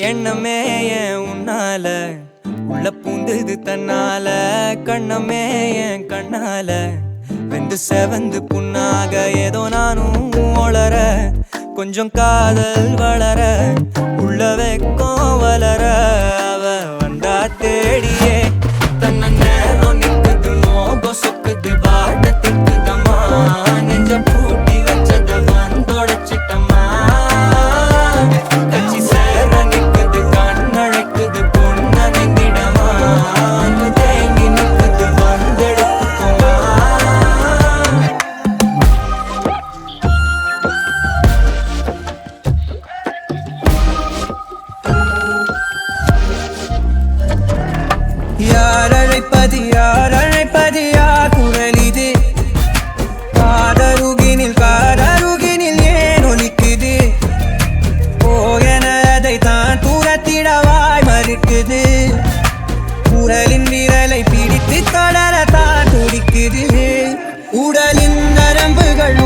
எண்ணமே ஏன் உன்னால உள்ள பூந்தது தன்னால கண்ணமே என் கண்ணால வெந்து செவந்து புண்ணாக ஏதோ நானும் ஒளர கொஞ்சம் காதல் வளர உள்ள வெக்கம் வளர அவ வந்தா தேடியே தன்ன நேரம் நிக்குது நோகம் சொக்குது வாட திக்குதம்மா நெஞ்ச பூட்டி வச்சத வந்தொடச்சிட்டம்மா கட்சி சேர நிக்குது கண்ணழைக்குது பொண்ண நெங்கிடமா அங்கு தேங்கி நிக்குது வந்தெடுத்துக்குமா யார் அழைப்பது யார் குரல் இது காதருகினில் ஏன் ஒலிக்குது போயன அதை தான் தூரத்திடவாய் மறுக்குது குரலின் விரலை பிடித்து தொடர தான் துடிக்குது உடலின் நரம்புகள்